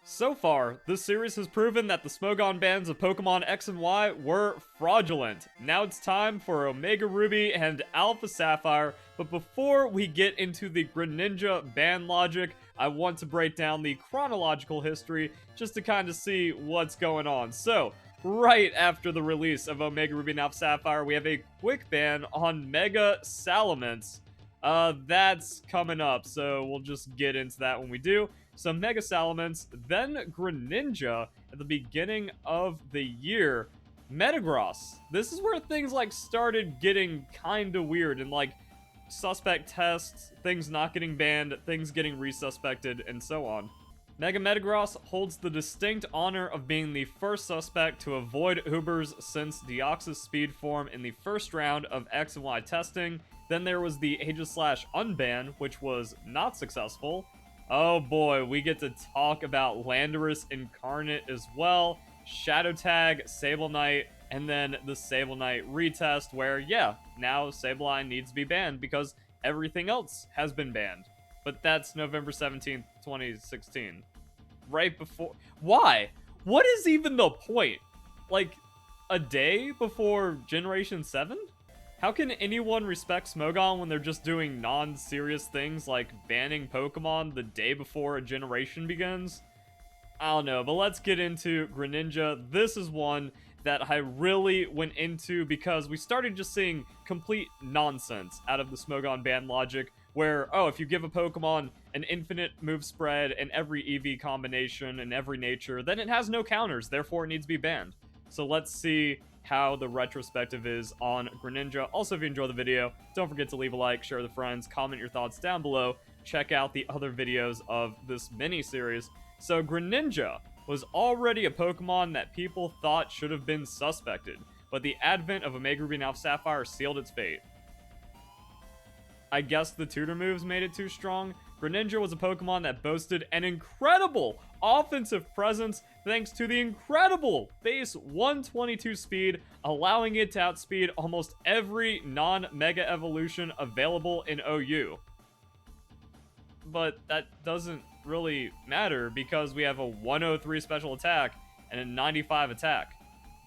So far, this series has proven that the Smogon Bans of Pokemon X and Y were fraudulent. Now it's time for Omega Ruby and Alpha Sapphire, but before we get into the Greninja ban logic, I want to break down the chronological history just to kind of see what's going on. So, right after the release of Omega Ruby and Alpha Sapphire, we have a quick ban on Mega Salamence. That's coming up, so we'll just get into that when we do. So Mega Salamence, then Greninja at the beginning of the year. Metagross. This is where things like started getting kind of weird and like suspect tests, things not getting banned, things getting resuspected, and so on. Mega Metagross holds the distinct honor of being the first suspect to avoid Ubers since Deoxys speed form in the first round of X and Y testing. Then there was the Aegis/Unban, which was not successful. Oh boy, we get to talk about Landorus incarnate as well, Shadow Tag, Sableye, and then the Sableye retest where, yeah, now Sableye needs to be banned because everything else has been banned. But that's November 17th, 2016. Right before... Why? What is even the point? Like, a day before Generation 7? How can anyone respect Smogon when they're just doing non-serious things like banning Pokemon the day before a generation begins? I don't know, but let's get into Greninja. This is one that I really went into because we started just seeing complete nonsense out of the Smogon ban logic where, oh, if you give a Pokemon an infinite move spread and every EV combination and every nature, then it has no counters, therefore it needs to be banned. So let's see how the retrospective is on Greninja. Also, if you enjoy the video, don't forget to leave a like, share with friends, comment your thoughts down below, check out the other videos of this mini-series. So Greninja was already a Pokemon that people thought should have been suspected, but the advent of Omega Ruby and Alpha Sapphire sealed its fate. I guess the tutor moves made it too strong. Greninja was a Pokemon that boasted an incredible offensive presence thanks to the incredible base 122 speed, allowing it to outspeed almost every non-Mega Evolution available in OU. But that doesn't really matter because we have a 103 special attack and a 95 attack.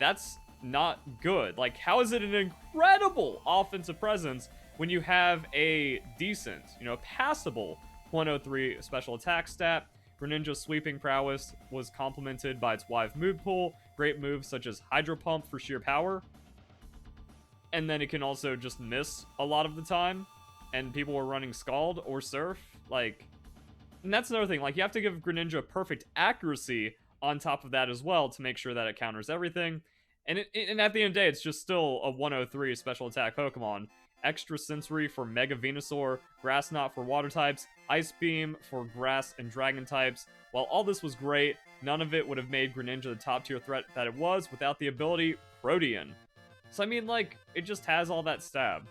That's not good. Like, how is it an incredible offensive presence when you have a decent, passable 103 special attack stat? Greninja's sweeping prowess was complemented by its wide move pool, great moves such as Hydro Pump for sheer power, and then it can also just miss a lot of the time, and people were running Scald or Surf, and that's another thing, you have to give Greninja perfect accuracy on top of that as well to make sure that it counters everything, and at the end of the day, it's just still a 103 special attack Pokemon. Extra Sensory for Mega Venusaur, Grass Knot for Water types, Ice Beam for Grass and Dragon types. While all this was great, none of it would have made Greninja the top tier threat that it was without the ability Protean. So I mean, it just has all that stab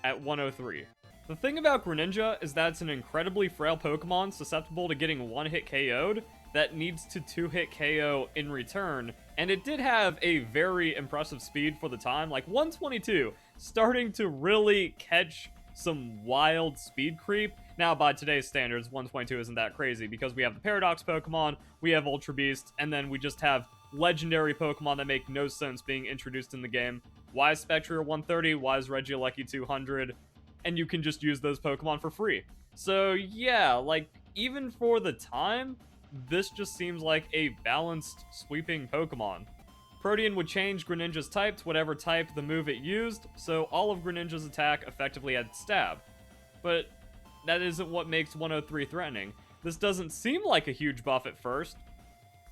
at 103. The thing about Greninja is that it's an incredibly frail Pokemon susceptible to getting one-hit KO'd that needs to two-hit KO in return, and it did have a very impressive speed for the time, 122, starting to really catch some wild speed creep. Now, by today's standards, 122 isn't that crazy because we have the Paradox Pokemon, we have Ultra Beast, and then we just have legendary Pokemon that make no sense being introduced in the game. Why is Spectre 130? Why is Regieleki 200? And you can just use those Pokemon for free. So yeah, even for the time, this just seems like a balanced, sweeping Pokemon. Protean would change Greninja's type to whatever type the move it used, so all of Greninja's attack effectively had stab. But that isn't what makes 103 threatening. This doesn't seem like a huge buff at first.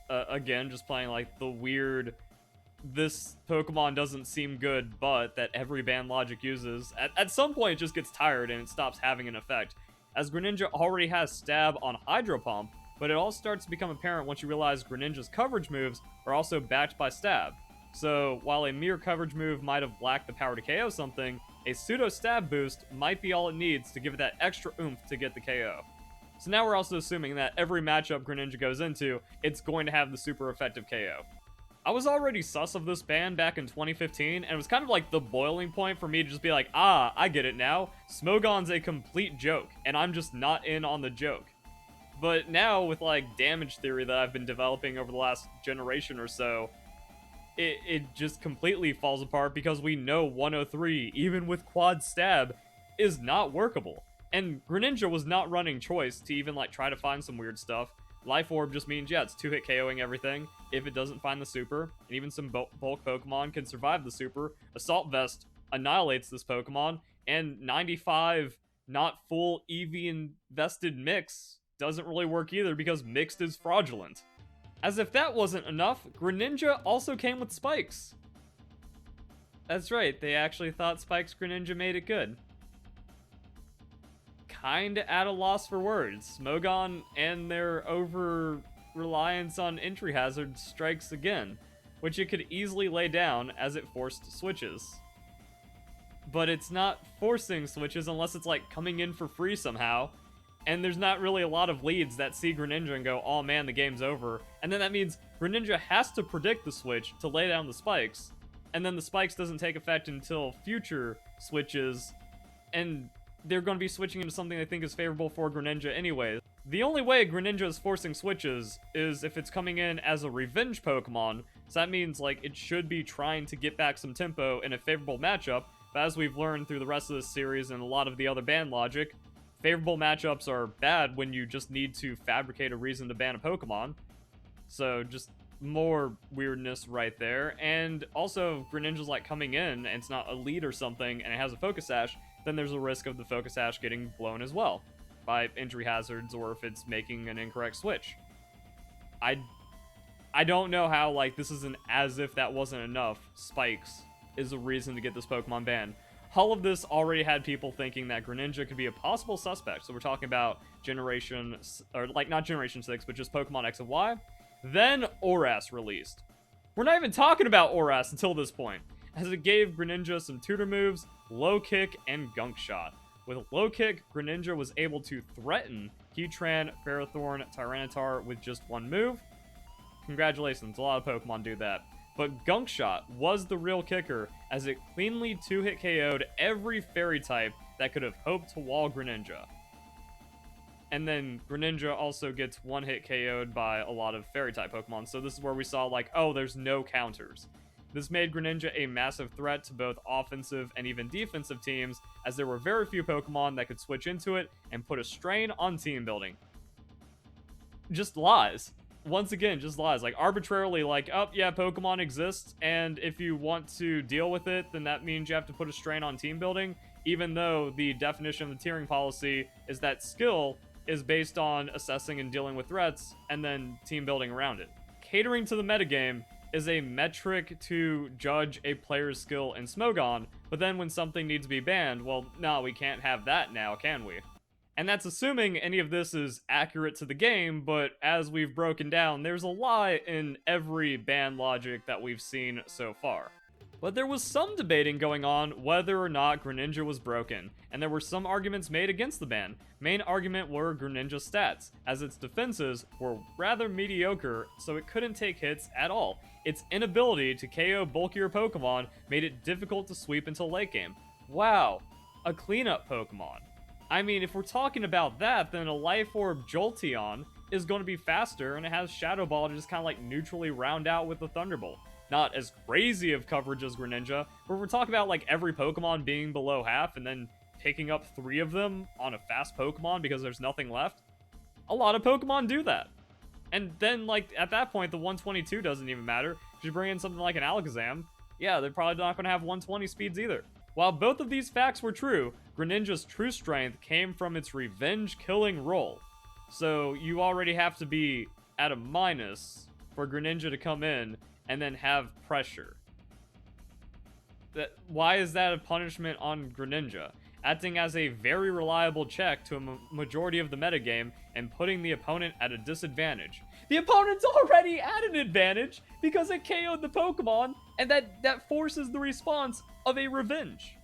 Again, just playing the weird, this Pokemon doesn't seem good, but that every ban logic uses. At some point, it just gets tired and it stops having an effect, as Greninja already has stab on Hydro Pump, but it all starts to become apparent once you realize Greninja's coverage moves are also backed by stab. So, while a mere coverage move might have lacked the power to KO something, a pseudo stab boost might be all it needs to give it that extra oomph to get the KO. So now we're also assuming that every matchup Greninja goes into, it's going to have the super effective KO. I was already sus of this ban back in 2015, and it was kind of the boiling point for me to just be I get it now. Smogon's a complete joke, and I'm just not in on the joke. But now, with like damage theory that I've been developing over the last generation or so, it just completely falls apart because we know 103, even with quad stab, is not workable. And Greninja was not running choice to even like try to find some weird stuff. Life Orb just means, yeah, it's 2-hit KOing everything if it doesn't find the super, and even some bulk Pokemon can survive the super. Assault Vest annihilates this Pokemon, and 95 not full EV invested Mix doesn't really work either because Mixed is fraudulent. As if that wasn't enough, Greninja also came with Spikes. That's right, they actually thought Spikes Greninja made it good. Kinda at a loss for words. Smogon and their over-reliance on entry hazard strikes again, which it could easily lay down as it forced switches. But it's not forcing switches unless it's like coming in for free somehow, and there's not really a lot of leads that see Greninja and go, oh man, the game's over. And then that means Greninja has to predict the switch to lay down the spikes, and then the spikes doesn't take effect until future switches, and they're going to be switching into something they think is favorable for Greninja anyways. The only way Greninja is forcing switches is if it's coming in as a revenge Pokemon, so that means like it should be trying to get back some tempo in a favorable matchup, but as we've learned through the rest of this series and a lot of the other ban logic, favorable matchups are bad when you just need to fabricate a reason to ban a Pokemon. So just more weirdness right there. And also, if Greninja's like coming in and it's not a lead or something and it has a Focus Sash, then there's a risk of the Focus Sash getting blown as well by entry hazards or if it's making an incorrect switch. I don't know how like this isn't as if that wasn't enough. Spikes is a reason to get this Pokemon banned. All of this already had people thinking that Greninja could be a possible suspect. So we're talking about Generation, or like not Generation 6, but just Pokemon X and Y. Then ORAS released. We're not even talking about ORAS until this point, as it gave Greninja some tutor moves, Low Kick, and Gunk Shot. With Low Kick, Greninja was able to threaten Heatran, Ferrothorn, Tyranitar with just one move. Congratulations, a lot of Pokemon do that. But Gunk Shot was the real kicker, as it cleanly 2-hit KO'd every fairy type that could have hoped to wall Greninja. And then Greninja also gets 1-hit KO'd by a lot of fairy type Pokemon, so this is where we saw like, oh, there's no counters. This made Greninja a massive threat to both offensive and even defensive teams, as there were very few Pokemon that could switch into it and put a strain on team building. Just lies. Once again, just lies. Like, arbitrarily, like, oh, yeah, Pokemon exists, and if you want to deal with it, then that means you have to put a strain on team building, even though the definition of the tiering policy is that skill is based on assessing and dealing with threats, and then team building around it. Catering to the metagame is a metric to judge a player's skill in Smogon, but then when something needs to be banned, well, no, we can't have that now, can we? And that's assuming any of this is accurate to the game, but as we've broken down, there's a lie in every ban logic that we've seen so far. But there was some debating going on whether or not Greninja was broken, and there were some arguments made against the ban. Main argument were Greninja's stats, as its defenses were rather mediocre, so it couldn't take hits at all. Its inability to KO bulkier Pokemon made it difficult to sweep until late game. Wow, a cleanup Pokemon. I mean, if we're talking about that, then a Life Orb Jolteon is going to be faster, and it has Shadow Ball to just kind of like neutrally round out with the Thunderbolt. Not as crazy of coverage as Greninja, but we're talking about like every Pokemon being below half and then picking up 3 of them on a fast Pokemon because there's nothing left. A lot of Pokemon do that. And then like at that point, the 122 doesn't even matter. If you bring in something like an Alakazam, yeah, they're probably not going to have 120 speeds either. While both of these facts were true, Greninja's true strength came from its revenge killing role. So you already have to be at a minus for Greninja to come in and then have pressure. Why is that a punishment on Greninja? Acting as a very reliable check to a majority of the metagame and putting the opponent at a disadvantage. The opponent's already at an advantage because it KO'd the Pokemon, and that forces the response of a revenge.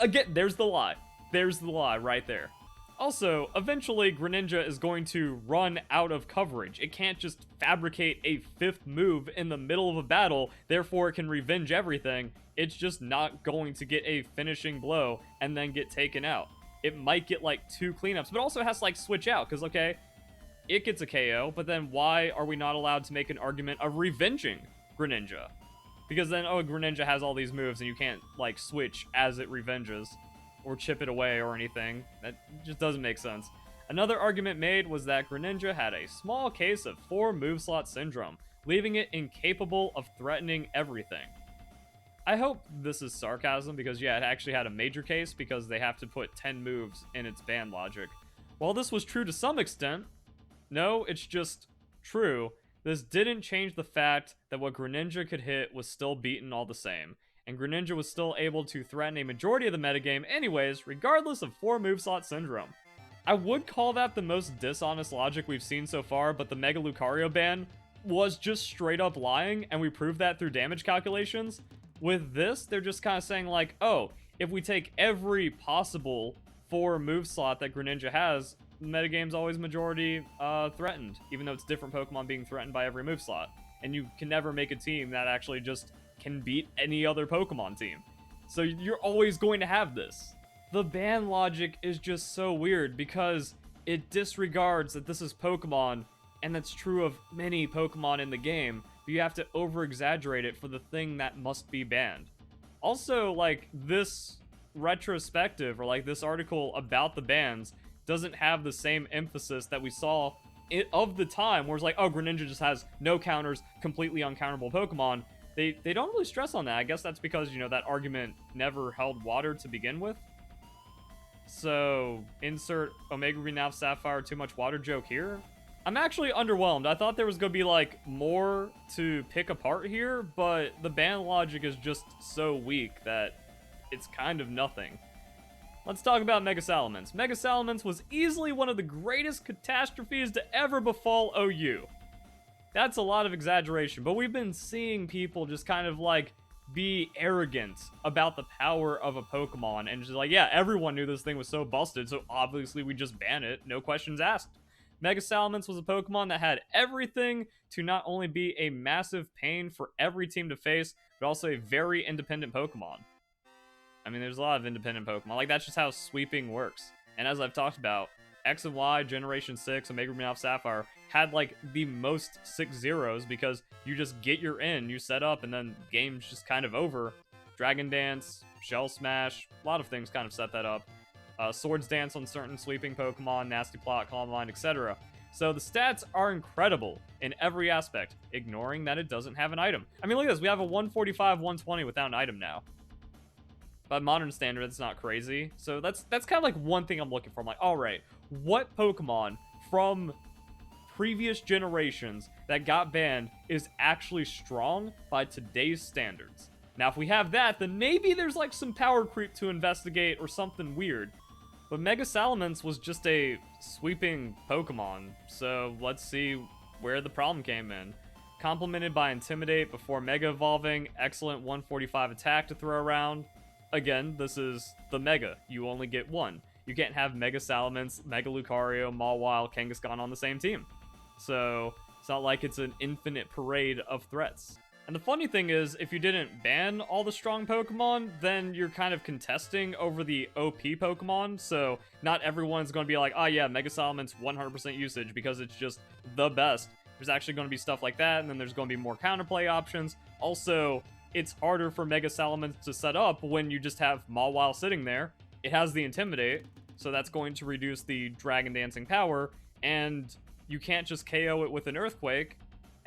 Again, there's the lie. There's the lie right there. Also, eventually Greninja is going to run out of coverage. It can't just fabricate a 5th move in the middle of a battle, therefore it can revenge everything. It's just not going to get a finishing blow and then get taken out. it might get like 2 cleanups, but also it has to like switch out, because okay, it gets a KO, but then why are we not allowed to make an argument of revenging Greninja? Because then, oh, Greninja has all these moves and you can't like switch as it revenges or chip it away or anything. That just doesn't make sense. Another argument made was that Greninja had a small case of 4 move slot syndrome, leaving it incapable of threatening everything. I hope this is sarcasm, because yeah, it actually had a major case because they have to put 10 moves in its ban logic. While this was true to some extent, no, it's just true, this didn't change the fact that what Greninja could hit was still beaten all the same, and Greninja was still able to threaten a majority of the metagame anyways, regardless of 4 move slot syndrome. I would call that the most dishonest logic we've seen so far, but the Mega Lucario ban was just straight up lying, and we proved that through damage calculations. With this, they're just kind of saying like, oh, if we take every possible 4 move slot that Greninja has, the metagame's always majority threatened, even though it's different Pokemon being threatened by every move slot. And you can never make a team that actually just can beat any other Pokemon team. So you're always going to have this. The ban logic is just so weird because it disregards that this is Pokemon, and that's true of many Pokemon in the game, but you have to over-exaggerate it for the thing that must be banned. Also, like, this retrospective, or like this article about the bans, doesn't have the same emphasis that we saw of the time, where it's like, oh, Greninja just has no counters, completely uncounterable Pokemon. They don't really stress on that. I guess that's because, you know, that argument never held water to begin with. So, insert Omega Green Alpha Sapphire too much water joke here. I'm actually underwhelmed. I thought there was going to be, like, more to pick apart here, but the ban logic is just so weak that it's kind of nothing. Let's talk about Mega Salamence. Mega Salamence was easily one of the greatest catastrophes to ever befall OU. That's a lot of exaggeration, but we've been seeing people just kind of, like, be arrogant about the power of a Pokemon, and just like, yeah, everyone knew this thing was so busted, so obviously we just ban it, no questions asked. Mega Salamence was a Pokemon that had everything to not only be a massive pain for every team to face, but also a very independent Pokemon. I mean, there's a lot of independent Pokemon. Like, that's just how sweeping works. And as I've talked about, X and Y, Generation 6, Omega Green Alpha Sapphire had, like, the most 6-0s because you just get your in, you set up, and then game's just kind of over. Dragon Dance, Shell Smash, a lot of things kind of set that up. Swords Dance on certain sweeping Pokemon, Nasty Plot, Calm Mind, etc. So the stats are incredible in every aspect, ignoring that it doesn't have an item. I mean, look at this. We have a 145, 120 without an item now. By modern standards, it's not crazy. So that's kind of like one thing I'm looking for. I'm like, all right, what Pokemon from previous generations that got banned is actually strong by today's standards? Now, if we have that, then maybe there's like some power creep to investigate or something weird. But Mega Salamence was just a sweeping Pokemon, so let's see where the problem came in. Complemented by Intimidate before Mega Evolving, excellent 145 attack to throw around. Again, this is the Mega. You only get one. You can't have Mega Salamence, Mega Lucario, Mawile, Kangaskhan on the same team. So, it's not like it's an infinite parade of threats. And the funny thing is, if you didn't ban all the strong Pokemon, then you're kind of contesting over the OP Pokemon, so not everyone's going to be like, oh yeah, Mega Salamence 100% usage because it's just the best. There's actually going to be stuff like that, and then there's going to be more counterplay options. Also, it's harder for Mega Salamence to set up when you just have Mawile sitting there. It has the Intimidate, so that's going to reduce the Dragon Dancing power, and you can't just KO it with an Earthquake,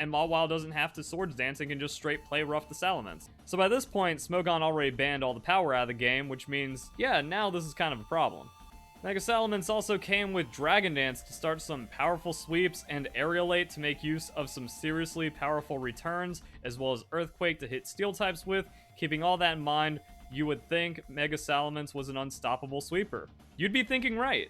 and Mawile doesn't have to Swords Dance and can just straight play rough the Salamence. So by this point, Smogon already banned all the power out of the game, which means, yeah, now this is kind of a problem. Mega Salamence also came with Dragon Dance to start some powerful sweeps and Aerialate to make use of some seriously powerful returns, as well as Earthquake to hit Steel types with. Keeping all that in mind, you would think Mega Salamence was an unstoppable sweeper. You'd be thinking right.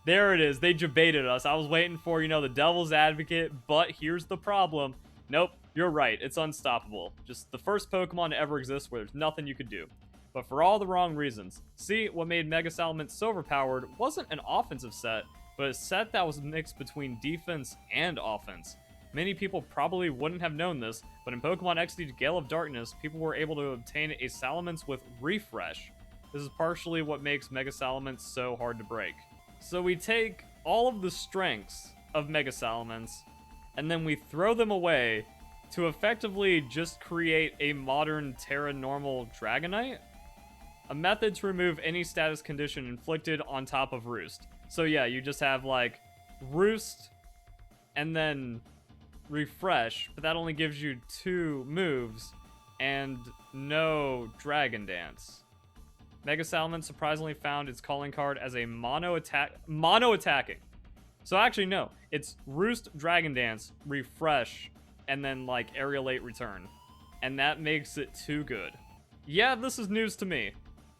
There it is. They debated us. I was waiting for, you know, the devil's advocate, but here's the problem. Nope, you're right. It's unstoppable. Just the first Pokemon to ever exist where there's nothing you could do. But for all the wrong reasons. See, what made Mega Salamence so overpowered wasn't an offensive set, but a set that was mixed between defense and offense. Many people probably wouldn't have known this, but in Pokemon XD Gale of Darkness, people were able to obtain a Salamence with Refresh. This is partially what makes Mega Salamence so hard to break. So we take all of the strengths of Mega Salamence, and then we throw them away to effectively just create a modern Terra Normal Dragonite. A method to remove any status condition inflicted on top of Roost. So yeah, you just have like Roost and then Refresh, but that only gives you 2 moves and no Dragon Dance. Mega Salamence surprisingly found its calling card as a mono-attacking. So actually no, it's Roost, Dragon Dance, Refresh, and then like Aerialate Return. And that makes it too good. Yeah, this is news to me.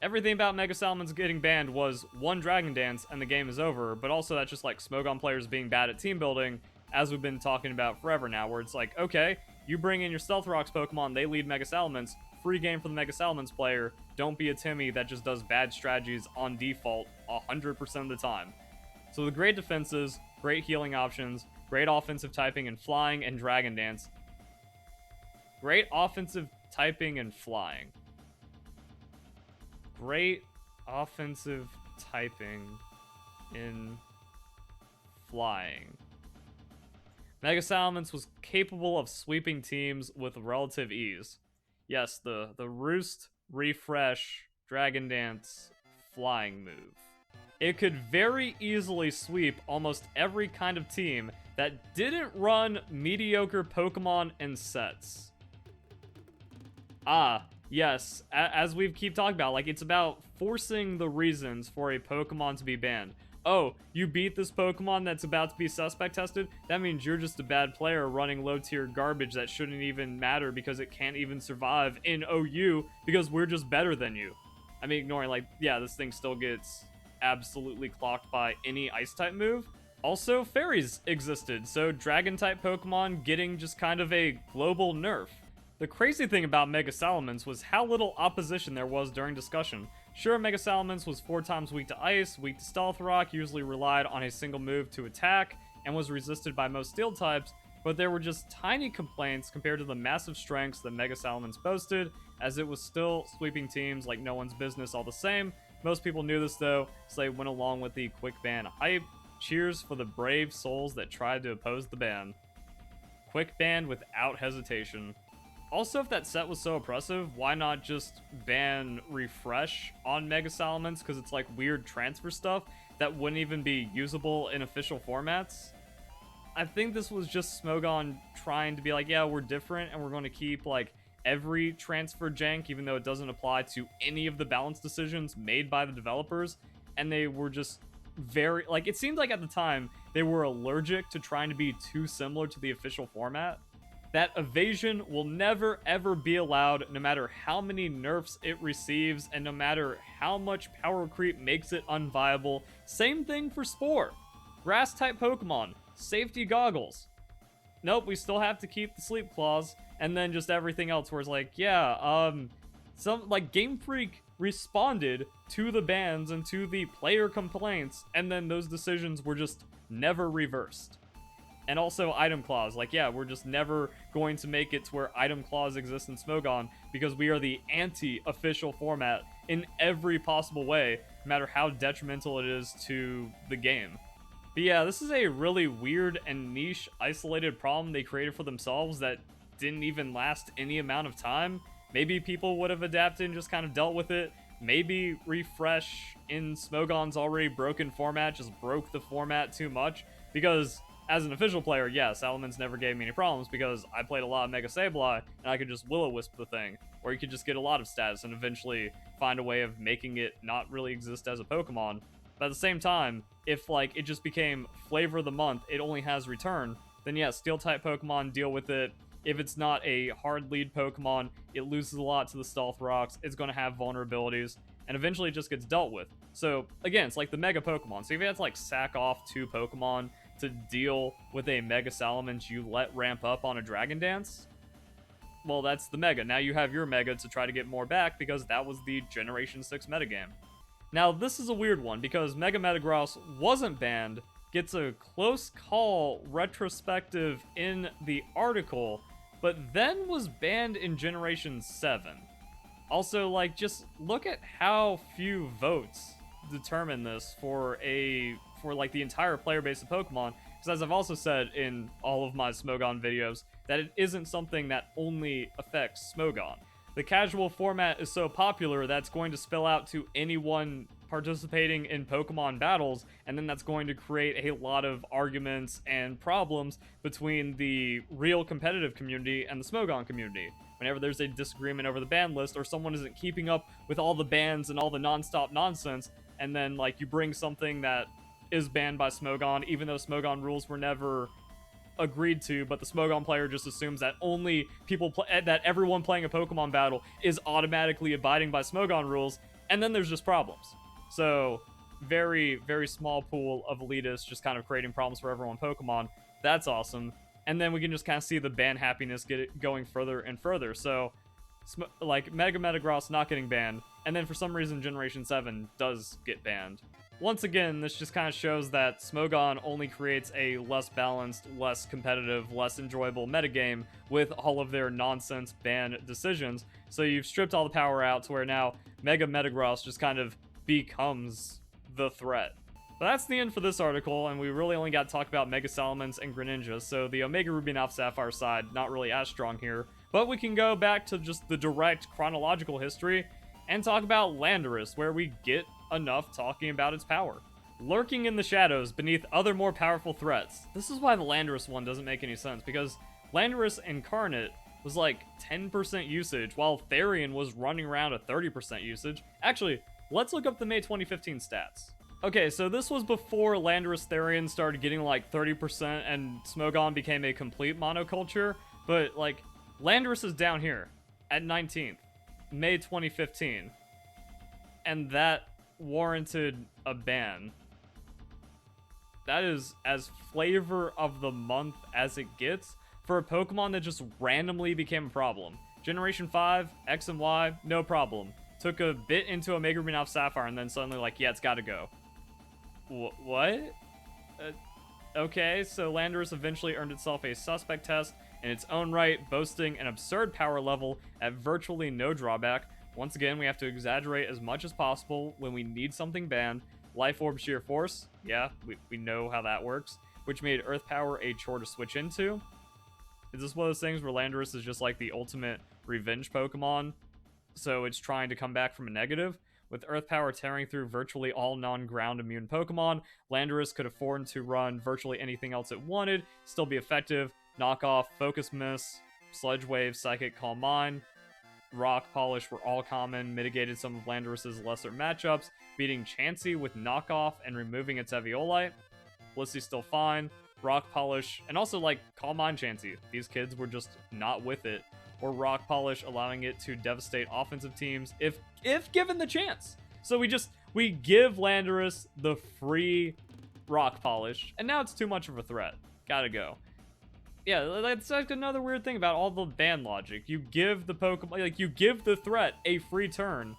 Everything about Mega Salamence getting banned was 1 Dragon Dance and the game is over, but also that's just like Smogon players being bad at team building, as we've been talking about forever now, where it's like, okay, you bring in your Stealth Rocks Pokemon, they lead Mega Salamence, free game for the Mega Salamence player, don't be a Timmy that just does bad strategies on default 100% of the time. So the great defenses, great healing options, great offensive typing and flying and Dragon Dance. Great offensive typing and flying. Great offensive typing in flying. Mega Salamence was capable of sweeping teams with relative ease. Yes, the Roost, Refresh, Dragon Dance, flying move. It could very easily sweep almost every kind of team that didn't run mediocre Pokemon and sets. Yes, as we keep talking about, like, it's about forcing the reasons for a Pokemon to be banned. Oh, you beat this Pokemon that's about to be suspect tested? That means you're just a bad player running low-tier garbage that shouldn't even matter because it can't even survive in OU because we're just better than you. I mean, ignoring, like, yeah, this thing still gets absolutely clocked by any Ice-type move. Also, Fairies existed, so Dragon-type Pokemon getting just kind of a global nerf. The crazy thing about Mega Salamence was how little opposition there was during discussion. Sure, Mega Salamence was 4 times weak to Ice, weak to Stealth Rock, usually relied on a single move to attack, and was resisted by most Steel types, but there were just tiny complaints compared to the massive strengths that Mega Salamence boasted, as it was still sweeping teams like no one's business all the same. Most people knew this though, so they went along with the quick ban hype. Cheers for the brave souls that tried to oppose the ban. Quick ban without hesitation. Also, if that set was so oppressive, why not just ban Refresh on Mega Salamence? Because it's like weird transfer stuff that wouldn't even be usable in official formats. I think this was just Smogon trying to be like, yeah, we're different and we're going to keep like every transfer jank, even though it doesn't apply to any of the balance decisions made by the developers. And they were just very, like, it seemed like at the time they were allergic to trying to be too similar to the official format. That evasion will never ever be allowed, no matter how many nerfs it receives, and no matter how much power creep makes it unviable. Same thing for Spore. Grass-type Pokemon, safety goggles. Nope, we still have to keep the Sleep Claws, and then just everything else where it's like, yeah, some, like, Game Freak responded to the bans and to the player complaints, and then those decisions were just never reversed. And also item claws, like, yeah, we're just never going to make it to where item claws exist in Smogon because we are the anti-official format in every possible way, no matter how detrimental it is to the game. But yeah, this is a really weird and niche isolated problem they created for themselves that didn't even last any amount of time. Maybe people would have adapted and just kind of dealt with it. Maybe Refresh in Smogon's already broken format just broke the format too much, because as an official player, yeah, Salamence never gave me any problems because I played a lot of Mega Sableye and I could just Will-O-Wisp the thing. Or you could just get a lot of status and eventually find a way of making it not really exist as a Pokemon. But at the same time, if like it just became flavor of the month, it only has return, then yeah, Steel-type Pokemon deal with it. If it's not a hard lead Pokemon, it loses a lot to the Stealth Rocks, it's going to have vulnerabilities, and eventually it just gets dealt with. So again, it's like the Mega Pokemon. So if you had to like sack off 2 Pokemon to deal with a Mega Salamence you let ramp up on a Dragon Dance, well, that's the Mega. Now you have your Mega to try to get more back because that was the Generation 6 metagame. Now, this is a weird one because Mega Metagross wasn't banned, gets a close call retrospective in the article, but then was banned in Generation 7. Also, like, just look at how few votes determine this for like the entire player base of Pokemon. Because as I've also said in all of my Smogon videos, that it isn't something that only affects Smogon. The casual format is so popular that's going to spill out to anyone participating in Pokemon battles, and then that's going to create a lot of arguments and problems between the real competitive community and the Smogon community. Whenever there's a disagreement over the ban list, or someone isn't keeping up with all the bans and all the non-stop nonsense, and then like you bring something that is banned by Smogon, even though Smogon rules were never agreed to, but the Smogon player just assumes that only that everyone playing a Pokemon battle is automatically abiding by Smogon rules, and then there's just problems. So very, very small pool of elitists just kind of creating problems for everyone Pokemon. That's awesome. And then we can just kind of see the ban happiness going further and further. So like Mega Metagross not getting banned, and then for some reason Generation 7 does get banned. Once again, this just kind of shows that Smogon only creates a less balanced, less competitive, less enjoyable metagame with all of their nonsense ban decisions. So you've stripped all the power out to where now Mega Metagross just kind of becomes the threat. But that's the end for this article, and we really only got to talk about Mega Salamence and Greninja, so the Omega Ruby and Alpha Sapphire side, not really as strong here. But we can go back to just the direct chronological history and talk about Landorus, where we get enough talking about its power. Lurking in the shadows beneath other more powerful threats. This is why the Landorus one doesn't make any sense, because Landorus Incarnate was like 10% usage, while Therian was running around at 30% usage. Actually, let's look up the May 2015 stats. Okay, so this was before Landorus Therian started getting like 30% and Smogon became a complete monoculture, but like Landorus is down here at 19th, May 2015, and that warranted a ban. That is as flavor of the month as it gets for a Pokemon that just randomly became a problem. Generation 5, X and Y, no problem. Took a bit into Omega Ruby and Alpha Sapphire and then suddenly like, yeah, it's gotta go. What? Okay, so Landorus eventually earned itself a suspect test in its own right, boasting an absurd power level at virtually no drawback. Once again, we have to exaggerate as much as possible when we need something banned. Life Orb Sheer Force, yeah, we know how that works, which made Earth Power a chore to switch into. Is this one of those things where Landorus is just like the ultimate revenge Pokemon, so it's trying to come back from a negative? With Earth Power tearing through virtually all non-ground immune Pokemon, Landorus could afford to run virtually anything else it wanted, still be effective. Knock Off, Focus Miss, Sludge Wave, Psychic Calm Mind, Rock Polish were all common, mitigated some of Landorus's lesser matchups, beating Chansey with Knock Off and removing its Eviolite. Blissey's still fine. Rock Polish, and also like Calm Mind Chansey. These kids were just not with it. Or Rock Polish, allowing it to devastate offensive teams if given the chance. So we give Landorus the free Rock Polish, and now it's too much of a threat. Gotta go. Yeah, that's like another weird thing about all the ban logic. You give the Pokemon, like you give the threat a free turn,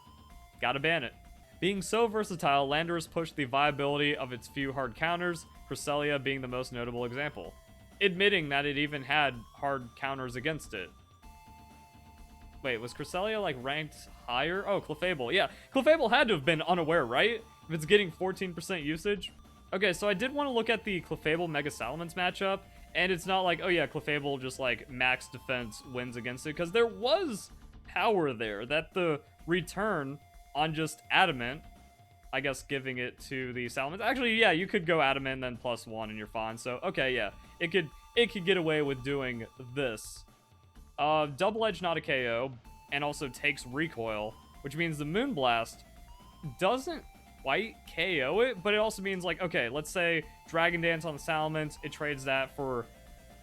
gotta ban it. Being so versatile, Landorus pushed the viability of its few hard counters, Cresselia being the most notable example, admitting that it even had hard counters against it. Wait, was Cresselia like ranked higher? Oh, Clefable. Yeah, Clefable had to have been unaware, right? If it's getting 14% usage. Okay, so I did want to look at the Clefable Mega Salamence matchup, and it's not like, oh yeah, Clefable just like max defense wins against it, because there was power there that the return on just Adamant, I guess giving it to the Salamence. Actually, yeah, you could go Adamant and then +1 and you're fine. So, okay, yeah, it could get away with doing this. Double Edge not a KO, and also takes recoil, which means the Moonblast doesn't quite KO it, but it also means like, okay, let's say Dragon Dance on the Salamence, it trades that for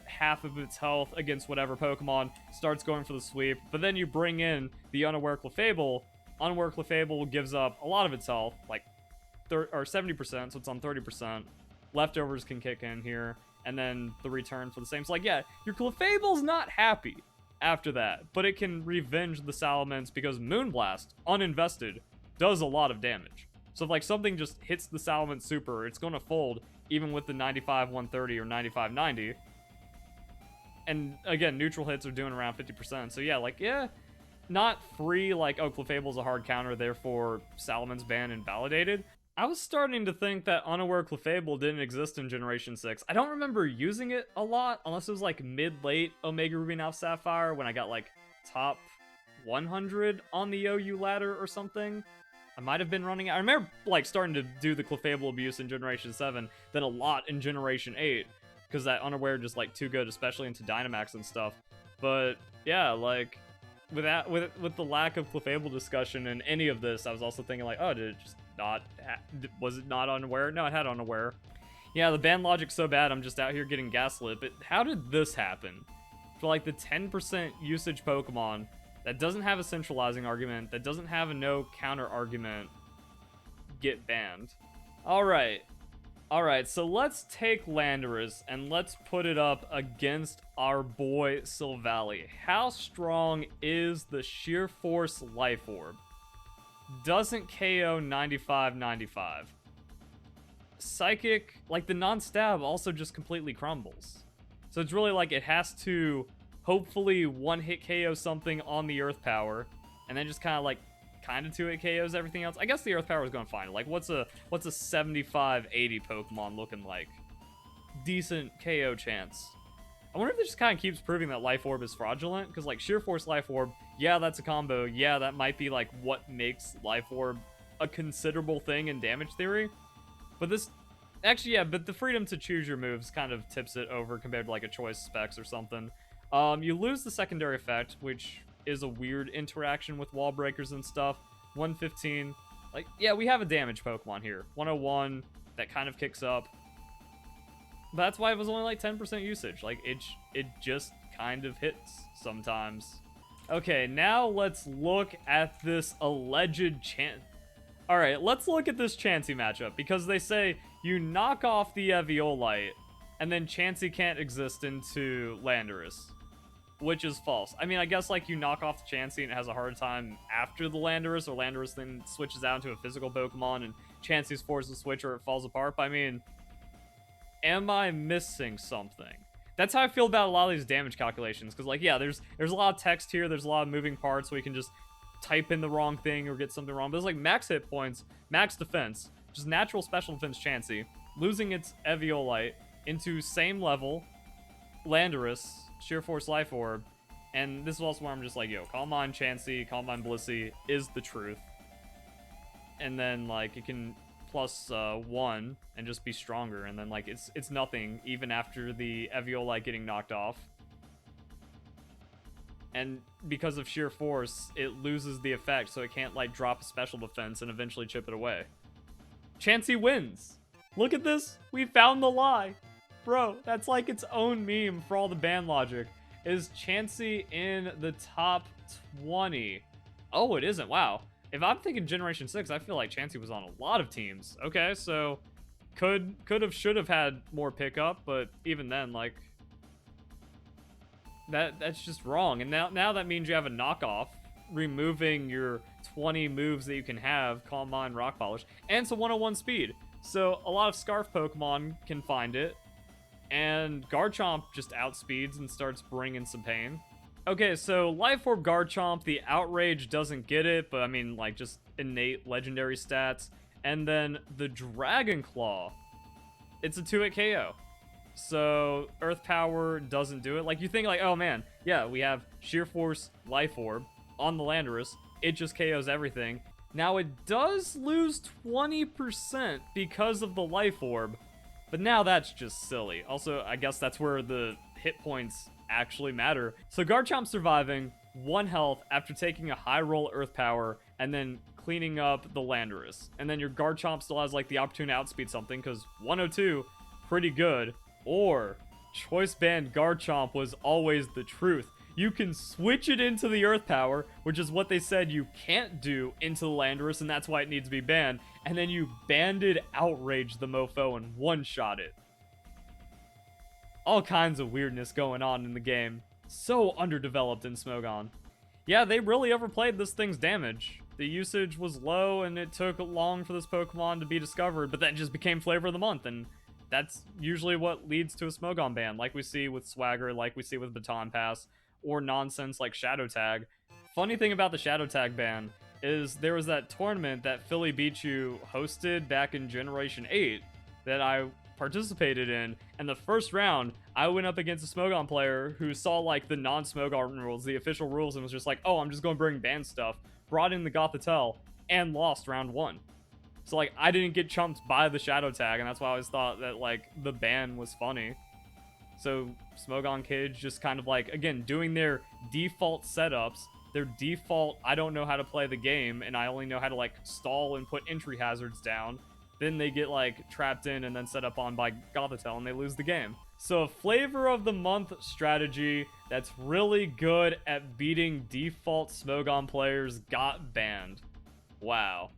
half of its health against whatever Pokemon, starts going for the sweep, but then you bring in the Unaware Clefable. Unaware Clefable gives up a lot of its health, like 70%, so it's on 30%. Leftovers can kick in here, and then the return for the same. So like, yeah, your Clefable's not happy after that, but it can revenge the Salamence because Moonblast, uninvested, does a lot of damage. So if like something just hits the Salamence super, it's going to fold even with the 95-130 or 95-90. And again, neutral hits are doing around 50%. So yeah, like, yeah, not free, like, oh, Clefable's a hard counter, therefore Salamence ban invalidated. I was starting to think that Unaware Clefable didn't exist in Generation 6. I don't remember using it a lot, unless it was like mid-late Omega Ruby Alpha Sapphire when I got like top 100 on the OU ladder or something. I might have been running. I remember like starting to do the Clefable abuse in Generation 7, then a lot in Generation 8, because that Unaware just like too good, especially into Dynamax and stuff. But yeah, like with the lack of Clefable discussion in any of this, I was also thinking like, oh, did it just not was it not Unaware? No, it had Unaware. Yeah, the ban logic's so bad, I'm just out here getting gaslit. But how did this happen? For like the 10% usage Pokemon that doesn't have a centralizing argument, that doesn't have a no counter argument, get banned. Alright, so let's take Landorus and let's put it up against our boy Silvally. How strong is the Sheer Force Life Orb? Doesn't KO 95-95. Psychic, like the non-stab, also just completely crumbles. So it's really like it has to hopefully one-hit KO something on the Earth Power, and then just kind of two-hit KOs everything else. I guess the Earth Power is going to find it. Like, what's a 75-80 Pokemon looking like? Decent KO chance. I wonder if it just kind of keeps proving that Life Orb is fraudulent, because, like, Sheer Force Life Orb, yeah, that's a combo. Yeah, that might be, like, what makes Life Orb a considerable thing in damage theory. But this... Actually, yeah, but the freedom to choose your moves kind of tips it over compared to, like, a choice specs or something. You lose the secondary effect, which is a weird interaction with wall breakers and stuff. 115. Like, yeah, we have a damage Pokemon here. 101, that kind of kicks up. But that's why it was only like 10% usage. Like, it just kind of hits sometimes. Okay, now let's look at this alleged chance. Alright, let's look at this Chansey matchup, because they say you knock off the Eviolite, and then Chansey can't exist into Landorus, which is false. I mean, I guess, like, you knock off the Chansey and it has a hard time after the Landorus, or Landorus then switches out to a physical Pokemon, and Chansey's forced to switch or it falls apart. But, I mean, am I missing something? That's how I feel about a lot of these damage calculations, because, like, yeah, there's a lot of text here, there's a lot of moving parts, so we can just type in the wrong thing or get something wrong. But it's like max hit points, max defense, just natural special defense Chansey, losing its Eviolite into same level Landorus, Sheer Force Life Orb, and this is also where I'm just like, yo, Calm Mind Chansey, Calm Mind Blissey is the truth. And then, like, it can plus 1 and just be stronger, and then, like, it's nothing even after the Eviolite getting knocked off. And because of sheer force, it loses the effect, so it can't, like, drop a special defense and eventually chip it away. Chansey wins! Look at this! We found the lie! Bro, that's like its own meme for all the ban logic. Is Chansey in the top 20? Oh, it isn't. Wow. If I'm thinking Generation 6, I feel like Chansey was on a lot of teams. Okay, so could have, should have had more pickup, but even then, like, that's just wrong. And now that means you have a knockoff, removing your 20 moves that you can have, Calm Mind, Rock Polish, and it's a 101 speed. So a lot of Scarf Pokemon can find it, and Garchomp just outspeeds and starts bringing some pain. Okay, so Life Orb Garchomp, the Outrage doesn't get it, but I mean, like, just innate legendary stats. And then the Dragon Claw, it's a 2-hit KO. So Earth Power doesn't do it. Like, you think, like, oh man, yeah, we have Sheer Force Life Orb on the Landorus. It just KOs everything. Now, it does lose 20% because of the Life Orb, but now that's just silly. Also, I guess that's where the hit points actually matter. So Garchomp surviving 1 health after taking a high roll Earth Power and then cleaning up the Landorus. And then your Garchomp still has, like, the opportunity to outspeed something, because 102, pretty good. Or Choice Band Garchomp was always the truth. You can switch it into the Earth Power, which is what they said you can't do, into the Landorus, and that's why it needs to be banned. And then you banded Outrage the mofo and one-shot it. All kinds of weirdness going on in the game. So underdeveloped in Smogon. Yeah, they really overplayed this thing's damage. The usage was low, and it took long for this Pokemon to be discovered, but that just became flavor of the month, and that's usually what leads to a Smogon ban, like we see with Swagger, like we see with Baton Pass, or nonsense like Shadow Tag. Funny thing about the Shadow Tag ban is there was that tournament that Philly Beat You hosted back in Generation 8 that I participated in, and the first round, I went up against a Smogon player who saw, like, the non-Smogon rules, the official rules, and was just like, oh, I'm just going to bring ban stuff, brought in the Gothitelle, and lost round 1. So, like, I didn't get chumped by the Shadow Tag, and that's why I always thought that, like, the ban was funny. So, Smogon kids just kind of, like, again, doing their default setups, their default, I don't know how to play the game, and I only know how to, like, stall and put entry hazards down. Then they get, like, trapped in and then set up on by Gothitelle, and they lose the game. So a flavor of the month strategy that's really good at beating default Smogon players got banned. Wow.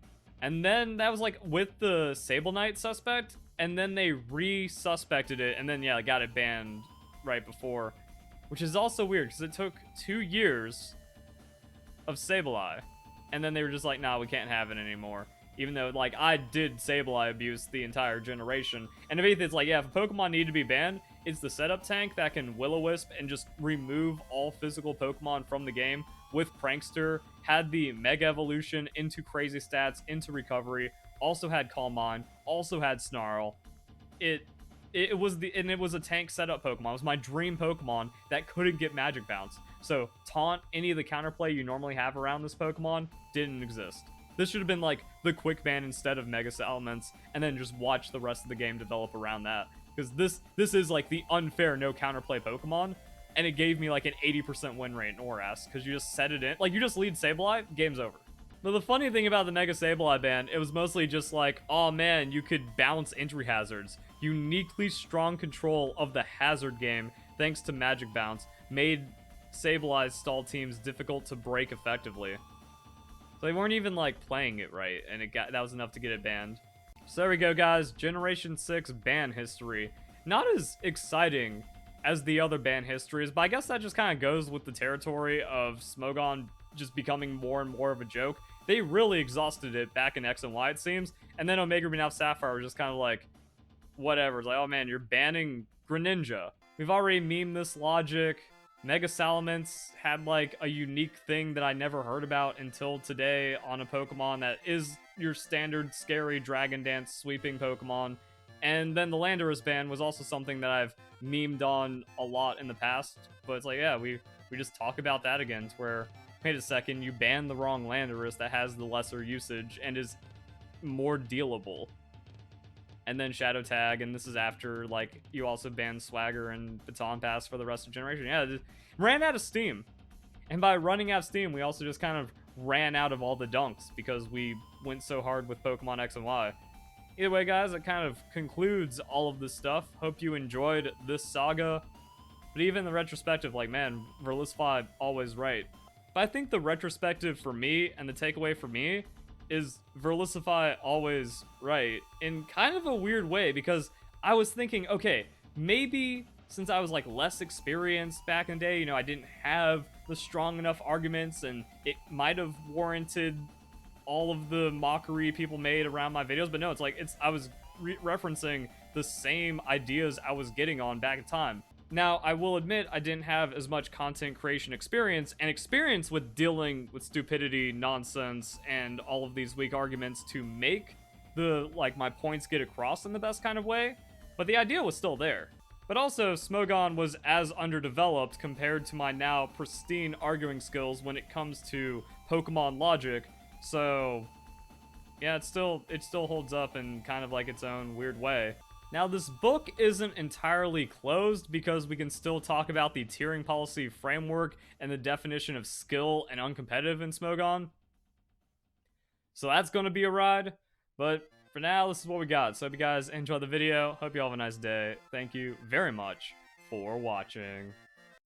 And then that was, like, with the Sable Knight suspect, and then they re-suspected it, and then, yeah, got it banned right before. Which is also weird, because it took 2 years of Sableye, and then they were just like, nah, we can't have it anymore. Even though, like, I did Sableye abuse the entire generation. And if anything, it's like, yeah, if a Pokemon need to be banned, it's the setup tank that can Will-O-Wisp and just remove all physical Pokemon from the game. With Prankster, had the Mega Evolution into Crazy Stats, into Recovery, also had Calm Mind, also had Snarl. It was a tank setup Pokemon. It was my dream Pokemon that couldn't get Magic Bounce. So, Taunt, any of the counterplay you normally have around this Pokemon, didn't exist. This should have been, like, the quick ban instead of Mega Salamence, and then just watch the rest of the game develop around that. Because this is, like, the unfair no counterplay Pokemon, and it gave me, like, an 80% win rate in ORAS, because you just set it in. Like, you just lead Sableye, game's over. But the funny thing about the Mega Sableye ban, it was mostly just like, oh man, you could bounce entry hazards. Uniquely strong control of the hazard game, thanks to Magic Bounce, made Sableye's stall teams difficult to break effectively. So they weren't even, like, playing it right, and that was enough to get it banned. So there we go, guys. Generation 6 ban history. Not as exciting as the other ban histories, but I guess that just kind of goes with the territory of Smogon just becoming more and more of a joke. They really exhausted it back in X and Y, it seems, and then Omega Ruby Now Sapphire was just kind of like, whatever. It's like, oh man, you're banning Greninja. We've already memed this logic. Mega Salamence had, like, a unique thing that I never heard about until today on a Pokemon that is your standard scary Dragon Dance sweeping Pokemon. And then the Landorus ban was also something that I've memed on a lot in the past. But it's like, yeah, we just talk about that again. It's where, wait a second, you banned the wrong Landorus that has the lesser usage and is more dealable. And then Shadow Tag, and this is after, like, you also banned Swagger and Baton Pass for the rest of Generation. Yeah, it ran out of steam. And by running out of steam, we also just kind of ran out of all the dunks because we went so hard with Pokemon X and Y. Either way, guys, it kind of concludes all of this stuff. Hope you enjoyed this saga. But even the retrospective, like, man, Verlisify always right. But I think the retrospective for me, and the takeaway for me, is Verlisify always right in kind of a weird way, because I was thinking, okay, maybe since I was, like, less experienced back in the day, you know, I didn't have the strong enough arguments, and it might have warranted all of the mockery people made around my videos, but no, it's like, I was referencing the same ideas I was getting on back in time. Now, I will admit I didn't have as much content creation experience and experience with dealing with stupidity, nonsense, and all of these weak arguments to make my points get across in the best kind of way, but the idea was still there. But also, Smogon was as underdeveloped compared to my now pristine arguing skills when it comes to Pokemon logic, so yeah, it still holds up in kind of like its own weird way. Now, this book isn't entirely closed because we can still talk about the tiering policy framework and the definition of skill and uncompetitive in Smogon. So that's going to be a ride, but for now, this is what we got. So I hope you guys enjoyed the video. Hope you all have a nice day. Thank you very much for watching.